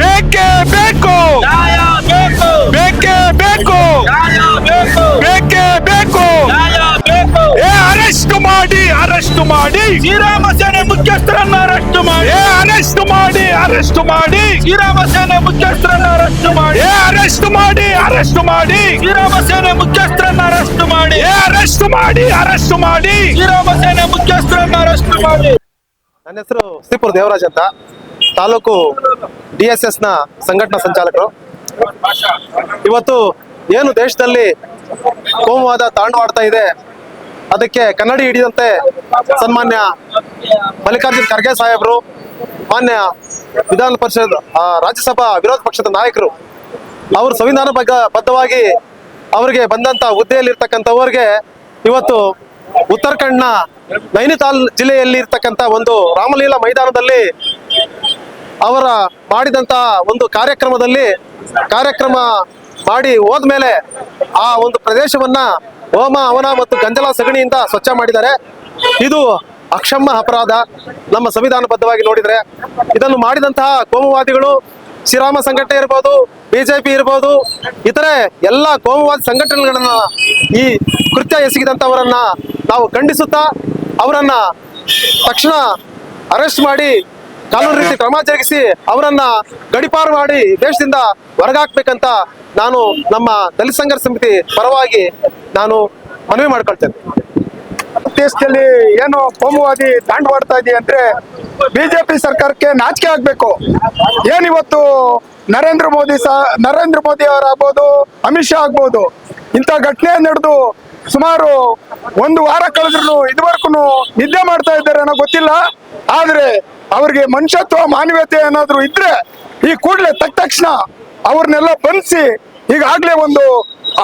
ಬೇಕೇ ಬೇಕು, ನ್ಯಾಯ ಬೇಕು, ಬೇಕೇ ಬೇಕು, ನ್ಯಾಯ ಬೇಕು, ಬೇಕೇ ಬೇಕು. ನ್ಯಾಯ ಬೇಕು. ಅರೆಸ್ಟ್ ಮಾಡಿ, ಅರೆಸ್ಟ್ ಮಾಡಿ, ಶ್ರೀರಾಮ ಸೇನೆ ಮುಖ್ಯಸ್ಥರನ್ನ ಅರೆಸ್ಟ್ ಮಾಡಿ, ಅರೆಸ್ಟ್ ಮಾಡಿ, ಅರೆಸ್ಟ್ ಮಾಡಿ, ಶ್ರೀರಾಮ ಸೇನೆ ಮುಖ್ಯಸ್ಥರನ್ನ ಅರೆಸ್ಟ್ ಮಾಡಿ, ಅರೆಸ್ಟ್ ಮಾಡಿ, ಅರೆಸ್ಟ್ ಮಾಡಿ, ಶ್ರೀರಾಮ ಸೇನೆ ಮುಖ್ಯಸ್ಥರನ್ನ ಅರೆಸ್ಟ್ ಮಾಡಿ, ಅರೆಸ್ಟ್ ಮಾಡಿ, ಅರೆಸ್ಟ್ ಮಾಡಿ. ಶ್ರೀರಾಮ ಸೇನೆ ಮುಖ್ಯಸ್ಥರನ್ನ ಅರೆಸ್ಟ್ ಮಾಡಿ. ನನ್ನ ಹೆಸರು ಶ್ರೀಪುರ ದೇವರಾಜ್ ಅಂತ, ತಾಲೂಕು DSS ನ ಸಂಘಟನಾ ಸಂಚಾಲಕರು. ಇವತ್ತು ಏನು ದೇಶದಲ್ಲಿ ಕೋಮುವಾದ ತಾಂಡವಾಡ್ತಾ ಇದೆ, ಅದಕ್ಕೆ ಕನ್ನಡಿ ಹಿಡಿದಂತೆ ಸನ್ಮಾನ್ಯ ಮಲ್ಲಿಕಾರ್ಜುನ್ ಖರ್ಗೆ ಸಾಹೇಬರು, ಮಾನ್ಯ ವಿಧಾನ ಪರಿಷತ್ ರಾಜ್ಯಸಭಾ ವಿರೋಧ ಪಕ್ಷದ ನಾಯಕರು, ಅವರು ಸಂವಿಧಾನ ಬದ್ಧವಾಗಿ ಅವರಿಗೆ ಬಂದಂತ ಹುದ್ದೆಯಲ್ಲಿರ್ತಕ್ಕಂಥವ್ರಿಗೆ ಇವತ್ತು ಉತ್ತರಾಖಂಡ್ನ ನೈನಿತಾಲ್ ಜಿಲ್ಲೆಯಲ್ಲಿ ಇರ್ತಕ್ಕಂಥ ಒಂದು ರಾಮಲೀಲಾ ಮೈದಾನದಲ್ಲಿ ಅವರ ಮಾಡಿದಂತ ಒಂದು ಕಾರ್ಯಕ್ರಮ ಮಾಡಿ ಹೋದ್ಮೇಲೆ ಆ ಒಂದು ಪ್ರದೇಶವನ್ನ ಹೋಮ ಹವನ ಮತ್ತು ಗಂಜಲ ಸಗಣಿಯಿಂದ ಸ್ವಚ್ಛ ಮಾಡಿದ್ದಾರೆ. ಇದು ಅಕ್ಷಮ್ಯ ಅಪರಾಧ ನಮ್ಮ ಸಂವಿಧಾನಬದ್ಧವಾಗಿ ನೋಡಿದ್ರೆ. ಇದನ್ನು ಮಾಡಿದಂತಹ ಕೋಮುವಾದಿಗಳು ಶ್ರೀರಾಮ ಸಂಘಟನೆ ಇರ್ಬೋದು, BJP ಇರ್ಬೋದು, ಇತರೆ ಎಲ್ಲ ಕೋಮುವಾದಿ ಸಂಘಟನೆಗಳನ್ನ ಈ ಕೃತ್ಯ ಎಸಗಿದಂಥವರನ್ನ ನಾವು ಖಂಡಿಸುತ್ತಾ ಅವರನ್ನ ತಕ್ಷಣ ಅರೆಸ್ಟ್ ಮಾಡಿ ಕಾನೂನು ರೀತಿ ಕ್ರಮ ಜರುಗಿಸಿ ಅವರನ್ನ ಗಡಿಪಾರು ಮಾಡಿ ದೇಶದಿಂದ ಹೊರಗಾಕ್ಬೇಕಂತ ನಾನು ನಮ್ಮ ದಲಿತ ಸಂಘರ್ಷ ಸಮಿತಿ ಪರವಾಗಿ ನಾನು ಮನವಿ ಮಾಡ್ಕೊಳ್ತೇನೆ. ದೇಶದಲ್ಲಿ ಏನು ಕೋಮುವಾದಿ ತಾಂಡವಾಡ್ತಾ ಇದೆ ಅಂದ್ರೆ BJP ಸರ್ಕಾರಕ್ಕೆ ನಾಚಿಕೆ ಆಗ್ಬೇಕು. ಏನಿವತ್ತು ನರೇಂದ್ರ ಮೋದಿ ಅವರಾಗ್ಬೋದು, ಅಮಿತ್ ಶಾ ಆಗ್ಬೋದು, ಇಂಥ ಘಟನೆ ನಡೆದು ಸುಮಾರು 1 ವಾರ ಕಳೆದ್ರು ಇದುವರೆಗೂ ನಿದ್ದೆ ಮಾಡ್ತಾ ಇದ್ದಾರೆ ಅನ್ನೋ ಗೊತ್ತಿಲ್ಲ. ಆದ್ರೆ ಅವ್ರಿಗೆ ಮನುಷ್ಯತ್ವ ಮಾನವೀಯತೆ ಏನಾದ್ರು ಇದ್ರೆ ಈ ಕೂಡಲೇ ತಕ್ಷಣ ಅವ್ರನ್ನೆಲ್ಲ ಬಂಧಿಸಿ ಈಗಾಗ್ಲೇ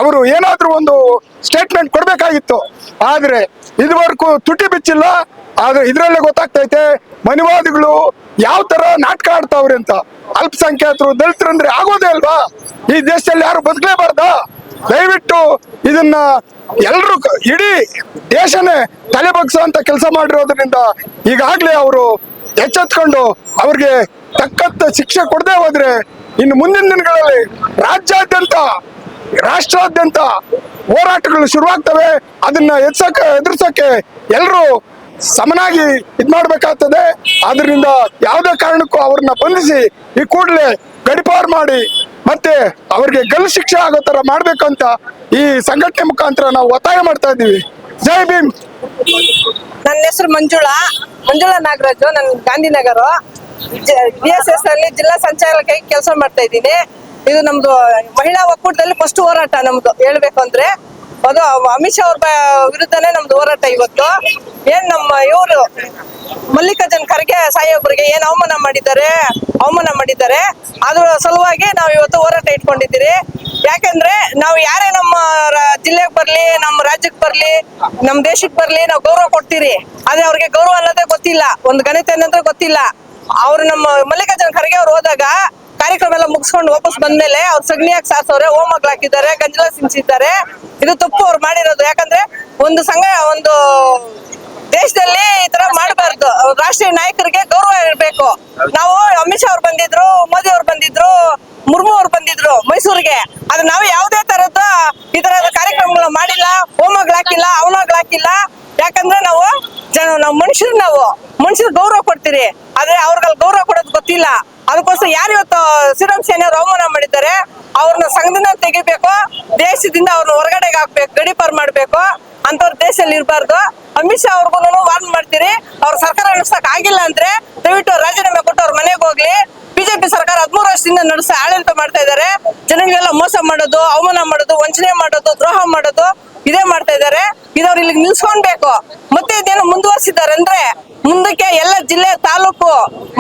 ಅವರು ಏನಾದ್ರೂ ಒಂದು ಸ್ಟೇಟ್ಮೆಂಟ್ ಕೊಡ್ಬೇಕಾಗಿತ್ತು. ಆದ್ರೆ ಇದುವರೆಗೂ ತುಟಿ ಬಿಚ್ಚಿಲ್ಲ. ಆದ್ರೆ ಇದ್ರಲ್ಲೇ ಗೊತ್ತಾಗ್ತೈತೆ ಮನುವಾದಿಗಳು ಯಾವ ತರ ನಾಟಕ ಆಡ್ತಾವ್ರೆ ಅಂತ. ಅಲ್ಪಸಂಖ್ಯಾತರು ದಲಿತರು ಅಂದ್ರೆ ಆಗೋದೇ ಅಲ್ವಾ? ಈ ದೇಶದಲ್ಲಿ ಯಾರು ಬದುಕಲೇಬಾರ್ದ? ದಯವಿಟ್ಟು ಇದನ್ನ ಎಲ್ರು ಇಡೀ ದೇಶನೇ ತಲೆ ಬಗ್ಸುವಂತ ಕೆಲಸ ಮಾಡಿರೋದ್ರಿಂದ ಈಗಾಗ್ಲೇ ಅವರು ಎಚ್ಚೆತ್ಕೊಂಡು ಅವ್ರಿಗೆ ತಕ್ಕಂತ ಶಿಕ್ಷೆ ಕೊಡದೆ ಹೋದ್ರೆ ಇನ್ನು ಮುಂದಿನ ದಿನಗಳಲ್ಲಿ ರಾಷ್ಟ್ರಾದ್ಯಂತ ಹೋರಾಟಗಳು ಶುರುವಾಗ್ತವೆ. ಅದನ್ನ ಎದುರಿಸಕ್ಕೆ ಎಲ್ಲರೂ ಸಮನಾಗಿ ಮಾಡ್ಬೇಕಾಗ್ತದೆ. ಆದ್ರಿಂದ ಯಾವುದೇ ಕಾರಣಕ್ಕೂ ಅವ್ರನ್ನ ಬಂಧಿಸಿ ಈ ಕೂಡಲೇ ಗಡಿಪಾರು ಮಾಡಿ ಮತ್ತೆ ಅವ್ರಿಗೆ ಗಲ್ಲು ಶಿಕ್ಷೆ ಆಗೋ ತರ ಮಾಡ್ಬೇಕಂತ ಈ ಸಂಘಟನೆ ಮುಖಾಂತರ ನಾವು ಒತ್ತಾಯ ಮಾಡ್ತಾ ಇದ್ದೀವಿ. ಜೈ ಭೀಮ್. ನನ್ನ ಹೆಸರು ಮಂಜುಳಾ ನಾಗರಾಜು. ನಾನು ಗಾಂಧಿನಗರ DSS ಅಲ್ಲಿ ಜಿಲ್ಲಾ ಸಂಚಾಲಕ ಕೆಲಸ ಮಾಡ್ತಾ ಇದ್ದೀನಿ. ಇದು ನಮ್ದು ಮಹಿಳಾ ಒಕ್ಕೂಟದಲ್ಲಿ ಫಸ್ಟ್ ಹೋರಾಟ ನಮ್ದು ಹೇಳ್ಬೇಕು ಅಂದ್ರೆ. ಅದು ಅಮಿತ್ ಶಾ ಅವ್ರ ವಿರುದ್ಧನೇ ನಮ್ದು ಹೋರಾಟ ಇವತ್ತು. ಏನ್ ನಮ್ಮ ಇವರು ಮಲ್ಲಿಕಾರ್ಜುನ್ ಖರ್ಗೆ ಸಾಹೇಬ್ರಿಗೆ ಏನ್ ಅವಮಾನ ಮಾಡಿದ್ದಾರೆ ಅದ್ರ ಸಲುವಾಗಿ ನಾವು ಇವತ್ತು ಹೋರಾಟ ಇಟ್ಕೊಂಡಿದ್ದೀರಿ. ಯಾಕಂದ್ರೆ ನಾವು ಯಾರೇ ನಮ್ಮ ಜಿಲ್ಲೆಗೆ ಬರ್ಲಿ, ನಮ್ಮ ರಾಜ್ಯಕ್ಕೆ ಬರ್ಲಿ, ನಮ್ಮ ದೇಶಕ್ಕೆ ಬರ್ಲಿ, ನಾವು ಗೌರವ ಕೊಡ್ತೀರಿ. ಆದ್ರೆ ಅವ್ರಿಗೆ ಗೌರವ ಅನ್ನೋದೇ ಗೊತ್ತಿಲ್ಲ, ಒಂದು ಘನತೆ ಅನ್ನೋದೇ ಗೊತ್ತಿಲ್ಲ. ಅವ್ರು ನಮ್ಮ ಮಲ್ಲಿಕಾರ್ಜುನ್ ಖರ್ಗೆ ಅವ್ರು ಹೋದಾಗ ಕಾರ್ಯಕ್ರಮ ಎಲ್ಲ ಮುಗಿಸ್ಕೊಂಡು ವಾಪಸ್ ಬಂದ್ಮೇಲೆ ಅವ್ರು ಸಗಣಿಯಾಗಿ ಸಾರ್ಸವ್ರೆ, ಹೋಮಗಳು ಹಾಕಿದ್ದಾರೆ, ಗಂಜಲ ಸಿಂಚಿದ್ದಾರೆ. ಇದು ತಪ್ಪು ಅವ್ರು ಮಾಡಿರೋದು. ಯಾಕಂದ್ರೆ ಒಂದು ದೇಶದಲ್ಲಿ ಈ ತರ ಮಾಡಬಾರ್ದು. ರಾಷ್ಟ್ರೀಯ ನಾಯಕರಿಗೆ ಗೌರವ ಇರಬೇಕು. ನಾವು ಅಮಿತ್ ಶಾ ಅವ್ರು ಬಂದಿದ್ರು, ಮೋದಿ ಅವ್ರು ಬಂದಿದ್ರು, ಮುರ್ಮು ಅವ್ರು ಬಂದಿದ್ರು ಮೈಸೂರಿಗೆ. ಅದು ನಾವು ಯಾವುದೇ ತರದ ಈ ತರದ ಕಾರ್ಯಕ್ರಮಗಳು ಮಾಡಿಲ್ಲ, ಹೋಮಗಳು ಹಾಕಿಲ್ಲ, ಅವನಗಳು ಹಾಕಿಲ್ಲ. ಯಾಕಂದ್ರೆ ನಾವು ಮನುಷ್ಯರು ಗೌರವ ಕೊಡ್ತೀರಿ. ಆದ್ರೆ ಅವ್ರಿಗೆ ಗೌರವ ಕೊಡೋದು ಗೊತ್ತಿಲ್ಲ. ಅದಕ್ಕೋಸ್ಕರ ಯಾರು ಇವತ್ತು ಶ್ರೀರಾಮ್ ಸೇನೆ ಅವ್ರು ಅವಮಾನ ಮಾಡಿದ್ದಾರೆ ಅವ್ರನ್ನ ಸಂಘದಿಂದ ತೆಗಿಬೇಕು, ದೇಶದಿಂದ ಅವ್ರನ್ನ ಹೊರಗಡೆಗೆ ಹಾಕ್ಬೇಕು, ಗಡಿಪಾರು ಮಾಡ್ಬೇಕು. ಅಂತವ್ರ ದೇಶದಲ್ಲಿ ಇರಬಾರ್ದು. ಅಮಿತ್ ಶಾ ಅವ್ರಿಗೂ ವಾರ್ನ್ ಮಾಡ್ತೀರಿ, ಅವ್ರ ಸರ್ಕಾರ ನಡೆಸಕ್ ಆಗಿಲ್ಲ ಅಂದ್ರೆ ದಯವಿಟ್ಟು ರಾಜೀನಾಮೆ ಕೊಟ್ಟು ಅವ್ರ ಮನೆಗೆ ಹೋಗ್ಲಿ. BJP ಸರ್ಕಾರ 13 ವರ್ಷದಿಂದ ಆಡಳಿತ ಮಾಡ್ತಾ ಇದ್ದಾರೆ. ಜನಗಳಿಗೆಲ್ಲ ಮೋಸ ಮಾಡೋದು, ಅವಮಾನ ಮಾಡೋದು, ವಂಚನೆ ಮಾಡೋದು, ದ್ರೋಹ ಮಾಡೋದು ಇದೇ ಮಾಡ್ತಾ ಇದ್ದಾರೆ. ಇದವ್ರು ಇಲ್ಲಿಗೆ ನಿಲ್ಸ್ಕೊಳ್ಬೇಕು. ಮತ್ತೆ ಇದೇನು ಮುಂದುವರಿಸಿದ್ದಾರೆ ಅಂದ್ರೆ ಮುಂದಕ್ಕೆ ಎಲ್ಲ ಜಿಲ್ಲೆ, ತಾಲೂಕು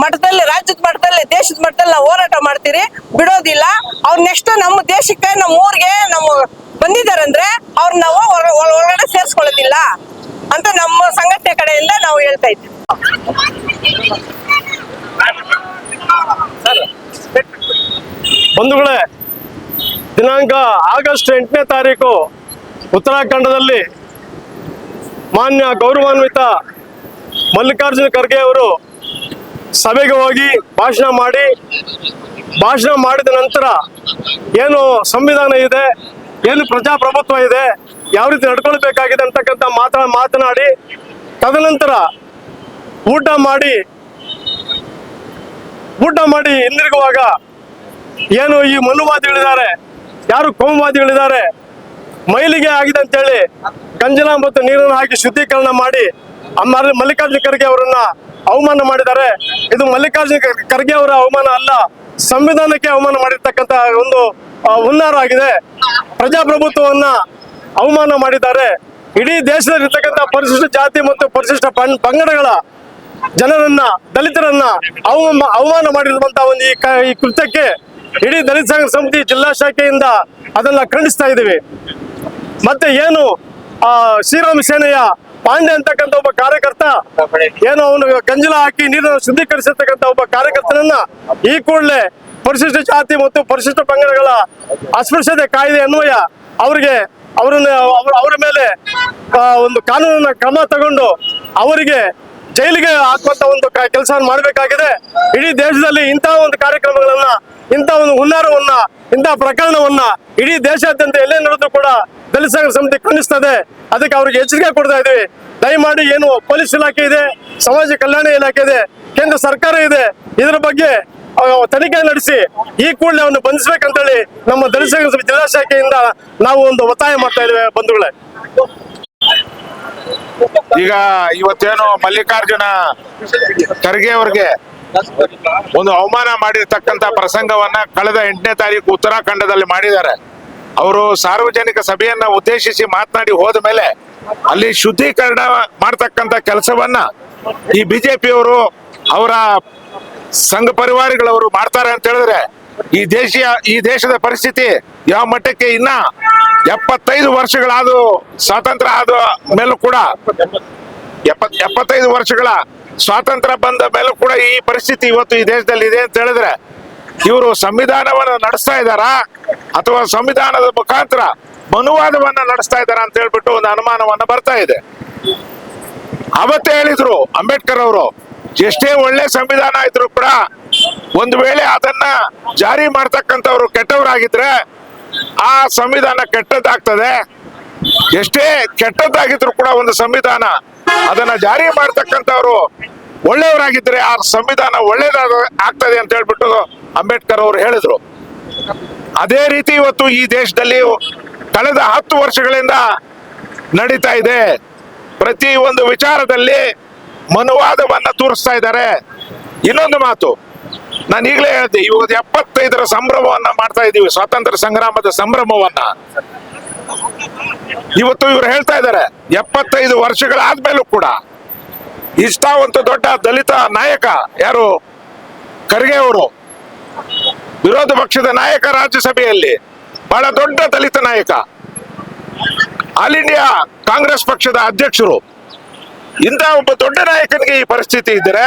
ಮಟ್ಟದಲ್ಲಿ, ರಾಜ್ಯದ ಮಟ್ಟದಲ್ಲಿ, ದೇಶದ ಮಟ್ಟದಲ್ಲಿ ನಾವು ಹೋರಾಟ ಮಾಡ್ತೀರಿ, ಬಿಡೋದಿಲ್ಲ. ಅವ್ರು ನೆಕ್ಸ್ಟ್ ನಮ್ಮ ದೇಶಕ್ಕೆ, ನಮ್ಮ ಊರಿಗೆ ಬಂದಿದ್ದಾರೆ ಅಂದ್ರೆ ಅವ್ರು ನಾವು ಒಳಗಡೆ ಸೇರ್ಸ್ಕೊಳ್ಳೋದಿಲ್ಲ ಅಂತ ನಮ್ಮ ಸಂಘಟನೆ ಕಡೆಯಿಂದ ನಾವು ಹೇಳ್ತಾ ಇದ್ದೀವಿ. ಬಂಧುಗಳೇ, ದಿನಾಂಕ ಆಗಸ್ಟ್ 8ನೇ ತಾರೀಕು ಉತ್ತರಾಖಂಡದಲ್ಲಿ ಮಾನ್ಯ ಗೌರವಾನ್ವಿತ ಮಲ್ಲಿಕಾರ್ಜುನ ಖರ್ಗೆ ಅವರು ಸಭೆಗೆ ಹೋಗಿ ಭಾಷಣ ಮಾಡಿ ಭಾಷಣ ಮಾಡಿದ ನಂತರ ಏನು ಸಂವಿಧಾನ ಇದೆ, ಏನು ಪ್ರಜಾಪ್ರಭುತ್ವ ಇದೆ, ಯಾವ ರೀತಿ ನಡ್ಕೊಳ್ಬೇಕಾಗಿದೆ ಅಂತಕ್ಕಂಥ ಮಾತನಾಡಿ ತದನಂತರ ಊಟ ಮಾಡಿ ಹಿಂದಿರುಗುವಾಗ ಏನು ಈ ಮನುವಾದಿಗಳಿದ್ದಾರೆ, ಯಾರು ಕೋಮುವಾದಿಗಳಿದ್ದಾರೆ, ಮೈಲಿಗೆ ಆಗಿದೆ ಅಂತೇಳಿ ಗಂಜಲ ಮತ್ತು ನೀರನ್ನು ಹಾಕಿ ಶುದ್ಧೀಕರಣ ಮಾಡಿ ಮಲ್ಲಿಕಾರ್ಜುನ ಖರ್ಗೆ ಅವರನ್ನ ಅವಮಾನ ಮಾಡಿದ್ದಾರೆ. ಇದು ಮಲ್ಲಿಕಾರ್ಜುನ ಖರ್ಗೆ ಅವರ ಅವಮಾನ ಅಲ್ಲ, ಸಂವಿಧಾನಕ್ಕೆ ಅವಮಾನ ಮಾಡಿರ್ತಕ್ಕಂಥ ಒಂದು ಹುನ್ನಾರ ಆಗಿದೆ. ಪ್ರಜಾಪ್ರಭುತ್ವವನ್ನ ಅವಮಾನ ಮಾಡಿದ್ದಾರೆ. ಇಡೀ ದೇಶದಲ್ಲಿರ್ತಕ್ಕಂಥ ಪರಿಶಿಷ್ಟ ಜಾತಿ ಮತ್ತು ಪರಿಶಿಷ್ಟ ಪಂಗಡಗಳ ಜನರನ್ನ, ದಲಿತರನ್ನ ಅವಮಾನ ಮಾಡಿರುವಂತಹ ಒಂದು ಈ ಕೃತ್ಯಕ್ಕೆ ಇಡೀ ದಲಿತ ಸಂಘ ಸಮಿತಿ ಜಿಲ್ಲಾ ಶಾಖೆಯಿಂದ ಅದನ್ನ ಖಂಡಿಸ್ತಾ ಇದ್ದೀವಿ. ಮತ್ತೆ ಏನು ಶ್ರೀರಾಮ ಸೇನೆಯ ಪಾಂಡೆ ಅಂತಕ್ಕಂಥ ಒಬ್ಬ ಕಾರ್ಯಕರ್ತ ಏನು ಅವನು ಗಂಜಲ ಹಾಕಿ ನೀರನ್ನು ಶುದ್ಧೀಕರಿಸಿರ್ತಕ್ಕಂಥ ಒಬ್ಬ ಕಾರ್ಯಕರ್ತನನ್ನ ಈ ಕೂಡಲೇ ಪರಿಶಿಷ್ಟ ಜಾತಿ ಮತ್ತು ಪರಿಶಿಷ್ಟ ಪಂಗಡಗಳ ಅಸ್ಪೃಶ್ಯತೆ ಕಾಯ್ದೆ ಅನ್ವಯ ಅವರ ಮೇಲೆ ಒಂದು ಕಾನೂನಿನ ಕ್ರಮ ತಗೊಂಡು ಅವರಿಗೆ ಜೈಲಿಗೆ ಹಾಕುವಂತ ಒಂದು ಕೆಲಸ ಮಾಡಬೇಕಾಗಿದೆ. ಇಡೀ ದೇಶದಲ್ಲಿ ಇಂತಹ ಒಂದು ಕಾರ್ಯಕ್ರಮಗಳನ್ನ, ಇಂತಹ ಒಂದು ಹುನ್ನಾರವನ್ನ, ಇಂತಹ ಪ್ರಕರಣವನ್ನ ಇಡೀ ದೇಶಾದ್ಯಂತ ಎಲ್ಲೇ ನಡೆದ್ರು ಕೂಡ ದಲಿತ ಸಂಘ ಸಮಿತಿ ಖಂಡಿಸ್ತದೆ. ಅದಕ್ಕೆ ಅವ್ರಿಗೆ ಎಚ್ಚರಿಕೆ ಕೊಡ್ತಾ ಇದ್ದೀವಿ. ದಯಮಾಡಿ ಏನು ಪೊಲೀಸ್ ಇಲಾಖೆ ಇದೆ, ಸಮಾಜ ಕಲ್ಯಾಣ ಇಲಾಖೆ ಇದೆ, ಕೇಂದ್ರ ಸರ್ಕಾರ ಇದೆ, ಇದರ ಬಗ್ಗೆ ತನಿಖೆ ನಡೆಸಿ ಈ ಕೂಡಲೇ ಅವನು ಬಂಧಿಸ್ಬೇಕಂತೇಳಿ ನಮ್ಮ ದಲಿತ ಸಂಘ ಸಮಿತಿ ಜಿಲ್ಲಾ ಶಾಖೆಯಿಂದ ನಾವು ಒಂದು ಒತ್ತಾಯ ಮಾಡ್ತಾ ಇದ್ದೇವೆ ಬಂಧುಗಳೇ. ಈಗ ಇವತ್ತೇನು ಮಲ್ಲಿಕಾರ್ಜುನ ಖರ್ಗೆ ಅವ್ರಿಗೆ ಒಂದು ಅವಮಾನ ಮಾಡಿರ್ತಕ್ಕಂಥ ಪ್ರಸಂಗವನ್ನ ಕಳೆದ 8ನೇ ತಾರೀಕು ಉತ್ತರಾಖಂಡದಲ್ಲಿ ಮಾಡಿದ್ದಾರೆ. ಅವರು ಸಾರ್ವಜನಿಕ ಸಭೆಯನ್ನ ಉದ್ದೇಶಿಸಿ ಮಾತನಾಡಿ ಹೋದ ಮೇಲೆ ಅಲ್ಲಿ ಶುದ್ಧೀಕರಣ ಮಾಡ್ತಕ್ಕಂಥ ಕೆಲಸವನ್ನ ಈ ಬಿಜೆಪಿಯವರು, ಅವರ ಸಂಘ ಪರಿವಾರಗಳವರು ಮಾಡ್ತಾರೆ ಅಂತ ಹೇಳಿದ್ರೆ ಈ ದೇಶದ ಪರಿಸ್ಥಿತಿ ಯಾವ ಮಟ್ಟಕ್ಕೆ ಇನ್ನ 75 ವರ್ಷಗಳಾದ ಸ್ವಾತಂತ್ರ್ಯ ಆದ ಮೇಲೂ ಕೂಡ 75 ವರ್ಷಗಳ ಸ್ವಾತಂತ್ರ್ಯ ಬಂದ ಮೇಲೂ ಕೂಡ ಈ ಪರಿಸ್ಥಿತಿ ಇವತ್ತು ಈ ದೇಶದಲ್ಲಿ ಇದೆ ಅಂತ ಹೇಳಿದ್ರೆ ಇವರು ಸಂವಿಧಾನವನ್ನ ನಡೆಸ್ತಾ ಇದ್ದಾರಾ ಅಥವಾ ಸಂವಿಧಾನದ ಮುಖಾಂತರ ಮನುವಾದವನ್ನ ನಡೆಸ್ತಾ ಇದ್ದಾರಾ ಅಂತ ಹೇಳ್ಬಿಟ್ಟು ಒಂದು ಅನುಮಾನವನ್ನ ಬರ್ತಾ ಇದೆ. ಅವತ್ತೇ ಹೇಳಿದ್ರು ಅಂಬೇಡ್ಕರ್ ಅವರು, ಎಷ್ಟೇ ಒಳ್ಳೆ ಸಂವಿಧಾನ ಇದ್ರು ಕೂಡ ಒಂದು ವೇಳೆ ಅದನ್ನ ಜಾರಿ ಮಾಡ್ತಕ್ಕಂಥವ್ರು ಕೆಟ್ಟವರಾಗಿದ್ರೆ ಆ ಸಂವಿಧಾನ ಕೆಟ್ಟದ್ದಾಗ್ತದೆ. ಎಷ್ಟೇ ಕೆಟ್ಟದ್ದಾಗಿದ್ರು ಕೂಡ ಒಂದು ಸಂವಿಧಾನ ಅದನ್ನ ಜಾರಿ ಮಾಡ್ತಕ್ಕಂಥವ್ರು ಒಳ್ಳೆಯವರಾಗಿದ್ರೆ ಆ ಸಂವಿಧಾನ ಒಳ್ಳೇದಾಗ ಆಗ್ತದೆ ಅಂತ ಹೇಳ್ಬಿಟ್ಟು ಅಂಬೇಡ್ಕರ್ ಅವರು ಹೇಳಿದ್ರು. ಅದೇ ರೀತಿ ಇವತ್ತು ಈ ದೇಶದಲ್ಲಿ ಕಳೆದ 10 ವರ್ಷಗಳಿಂದ ನಡೀತಾ ಇದೆ. ಪ್ರತಿ ಒಂದು ವಿಚಾರದಲ್ಲಿ ಮನುವಾದವನ್ನ ತೋರಿಸ್ತಾ ಇದ್ದಾರೆ. ಇನ್ನೊಂದು ಮಾತು ನಾನು ಈಗಲೇ ಹೇಳಿದೆ, ಇವಾಗ 75ರ ಸಂಭ್ರಮವನ್ನ ಮಾಡ್ತಾ ಇದ್ದೀವಿ, ಸ್ವಾತಂತ್ರ್ಯ ಸಂಗ್ರಾಮದ ಸಂಭ್ರಮವನ್ನ. ಇವತ್ತು ಇವರು ಹೇಳ್ತಾ ಇದ್ದಾರೆ 75 ವರ್ಷಗಳಾದ್ಮೇಲೂ ಕೂಡ ಇಷ್ಟ ಒಂದು ದೊಡ್ಡ ದಲಿತ ನಾಯಕ ಯಾರು ಖರ್ಗೆ ಅವರು, ವಿರೋಧ ಪಕ್ಷದ ನಾಯಕ, ರಾಜ್ಯಸಭೆಯಲ್ಲಿ ಬಹಳ ದೊಡ್ಡ ದಲಿತ ನಾಯಕ, ಆಲ್ ಇಂಡಿಯಾ ಕಾಂಗ್ರೆಸ್ ಪಕ್ಷದ ಅಧ್ಯಕ್ಷರು, ಇಂಥ ಒಬ್ಬ ದೊಡ್ಡ ನಾಯಕನಿಗೆ ಈ ಪರಿಸ್ಥಿತಿ ಇದ್ದರೆ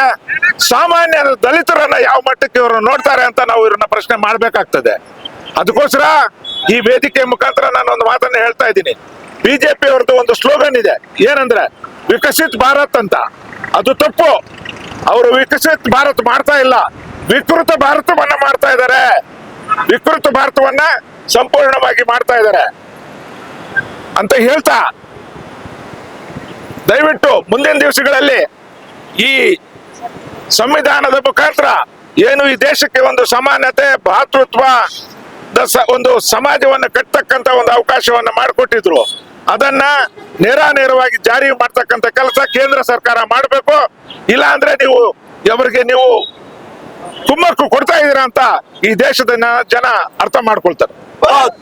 ಸಾಮಾನ್ಯ ದಲಿತರನ್ನ ಯಾವ ಮಟ್ಟಕ್ಕೆ ಇವರು ನೋಡ್ತಾರೆ ಅಂತ ನಾವು ಇವ್ರನ್ನ ಪ್ರಶ್ನೆ ಮಾಡ್ಬೇಕಾಗ್ತದೆ. ಅದಕ್ಕೋಸ್ಕರ ಈ ವೇದಿಕೆ ಮುಖಾಂತರ ನಾನು ಒಂದು ಮಾತನ್ನ ಹೇಳ್ತಾ ಇದ್ದೀನಿ. ಬಿಜೆಪಿ ಅವ್ರದ್ದು ಒಂದು ಸ್ಲೋಗನ್ ಇದೆ, ಏನಂದ್ರೆ ವಿಕಸಿತ್ ಭಾರತ್ ಅಂತ. ಅದು ತಪ್ಪು. ಅವರು ವಿಕಸಿತ್ ಭಾರತ್ ಮಾಡ್ತಾ ಇಲ್ಲ, ವಿಕೃತ ಭಾರತವನ್ನ ಮಾಡ್ತಾ ಇದ್ದಾರೆ. ವಿಕೃತ ಭಾರತವನ್ನ ಸಂಪೂರ್ಣವಾಗಿ ಮಾಡ್ತಾ ಇದ್ದಾರೆ ಅಂತ ಹೇಳ್ತಾ, ದಯವಿಟ್ಟು ಮುಂದಿನ ದಿವಸಗಳಲ್ಲಿ ಈ ಸಂವಿಧಾನದ ಮುಖಾಂತರ ಏನು ಈ ದೇಶಕ್ಕೆ ಒಂದು ಸಮಾನತೆ, ಭ್ರಾತೃತ್ವ ಒಂದು ಸಮಾಜವನ್ನು ಕಟ್ಟತಕ್ಕಂತ ಒಂದು ಅವಕಾಶವನ್ನ ಮಾಡಿಕೊಟ್ಟಿದ್ರು, ಅದನ್ನ ನೇರವಾಗಿ ಜಾರಿ ಮಾಡ್ತಕ್ಕಂಥ ಕೆಲಸ ಕೇಂದ್ರ ಸರ್ಕಾರ ಮಾಡಬೇಕು. ಇಲ್ಲ ಅಂದ್ರೆ ನೀವು ಕುಮ್ಮಕ್ಕು ಕೊಡ್ತಾ ಇದೀರಾ ಅಂತ ಈ ದೇಶದ ಜನ ಅರ್ಥ ಮಾಡ್ಕೊಳ್ತಾರೆ.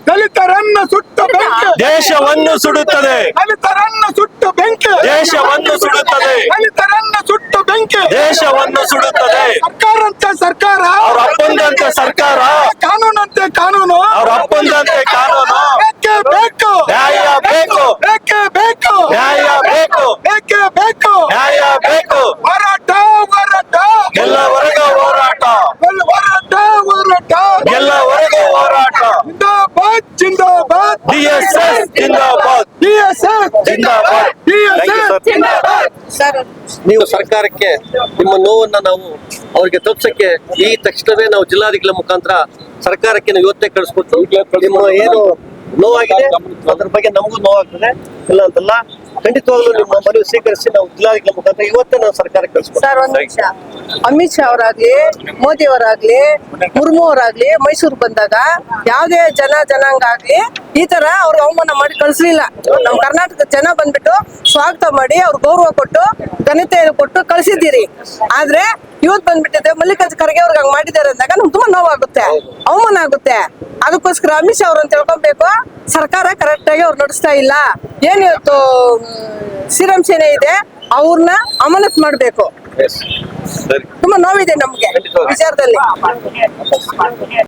ದಲಿತರನ್ನು ಸುಟ್ಟು ಬೆಂಕಿ ದೇಶವನ್ನು ಸುಡುತ್ತದೆ, ದಲಿತರನ್ನು ಸುಟ್ಟು ಬೆಂಕಿ ದೇಶವನ್ನು ಸುಡುತ್ತದೆ, ದಲಿತರನ್ನು ಸುಟ್ಟು ಬೆಂಕಿ ದೇಶವನ್ನು ಸುಡುತ್ತದೆ. ಸರ್ಕಾರಂತೆ ಸರ್ಕಾರ, ಅವ್ರ ಅಪ್ಪಂದಂತೆ ಸರ್ಕಾರ, ಕಾನೂನಂತೆ ಕಾನೂನು, ಅವ್ರ ಅಪ್ಪಂದಂತೆ ಕಾನೂನು. ಬೇಕೇ ಬೇಕು, ನ್ಯಾಯ ಬೇಕು, ಬೇಕೇ ಬೇಕು, ನ್ಯಾಯ ಬೇಕು, ಬೇಕೇ ಬೇಕು, ನ್ಯಾಯ ಬೇಕು. ಹೋರಾಟ ಹೋರಾಟ ಎಲ್ಲವರೆಗೂ ಹೋರಾಟ, ಹೋರಾಟ ಹೋರಾಟ, ಎಲ್ಲವರೆಗೂ ಹೋರಾಟ. ಜಿಂದಾಬಾದ್ ಜಿಂದಾಬಾದ್, DSS zindabad, DSS zindabad. DSS Thank you, sir. Sir ನೀವು ಸರ್ಕಾರಕ್ಕೆ ನಿಮ್ಮ ನೋವನ್ನ ನಾವು ಅವ್ರಿಗೆ ತಲುಪ್ಸಕ್ಕೆ ಈ ತಕ್ಷಣವೇ ನಾವು ಜಿಲ್ಲಾಧಿಕಾರಿಗಳ ಮುಖಾಂತರ ಸರ್ಕಾರಕ್ಕೆ ನಾವು ಇವತ್ತೇ ಕಳಿಸ್ಕೊಟ್ಟು ನಿಮ್ಮ ಏನು ನೋವಾಗಿದೆ ಅದ್ರ ಬಗ್ಗೆ ನಮಗೂ ನೋವಾಗ್ತದೆ ಇಲ್ಲ ಅಂತಲ್ಲ, ಖಂಡಿತವಾಗ್ಲೂ ನಿಮ್ಮ ಮನವಿ ಸ್ವೀಕರಿಸಿ ನಾವು ಜಿಲ್ಲಾಧಿಕಾರಿಗಳ ಮುಖಾಂತರ ಇವತ್ತೇ ನಾವು ಸರ್ಕಾರಕ್ಕೆ ಕಳಿಸ್ಕೊಡ್ತೀವಿ. ಸರ್ ಒಂದ್ ನಿಮಿಷ, ಅಮಿತ್ ಶಾ ಅವರಾಗ್ಲಿ ಮೋದಿ ಅವರಾಗ್ಲಿ ಮುರ್ಮು ಅವರಾಗ್ಲಿ ಮೈಸೂರು ಬಂದಾಗ ಯಾವ್ದೇ ಜನಾಂಗ ಆಗ್ಲಿ ಈ ತರ ಅವ್ರ ಅವಮಾನ ಮಾಡಿ ಕಳ್ಸ್ಲಿಲ್ಲ. ನಮ್ ಕರ್ನಾಟಕದ ಜನ ಬಂದ್ಬಿಟ್ಟು ಸ್ವಾಗತ ಮಾಡಿ ಅವ್ರ ಗೌರವ ಕೊಟ್ಟು ಘನತೆ ಕೊಟ್ಟು ಕಳ್ಸಿದ್ದೀರಿ. ಆದ್ರೆ ಇವತ್ ಬಂದ್ಬಿಟ್ಟಿದೆ ಮಲ್ಲಿಕಾರ್ಜುನ ಖರ್ಗೆ ಅವ್ರಿಗೆ ಹಂಗ್ ಮಾಡಿದ್ದಾರೆ ಅಂದಾಗ ನಮ್ಗೆ ತುಂಬಾ ನೋವಾಗುತ್ತೆ, ಅವಮಾನ ಆಗುತ್ತೆ. ಅದಕ್ಕೋಸ್ಕರ ಅಮಿತ್ ಶಾ ಅವ್ರನ್ನ ತಿಳ್ಕೊಬೇಕು, ಸರ್ಕಾರ ಕರೆಕ್ಟ್ ಆಗಿ ಅವ್ರು ನಡೆಸ್ತಾ ಇಲ್ಲ. ಏನ್ ಇವತ್ತು ಶ್ರೀರಾಮ್ ಸೇನೆ ಇದೆ ಅವ್ರನ್ನ ಅಮಾನತ್ ಮಾಡ್ಬೇಕು. ತುಂಬಾ ನೋವಿದೆ ನಮ್ಗೆ ವಿಚಾರದಲ್ಲಿ.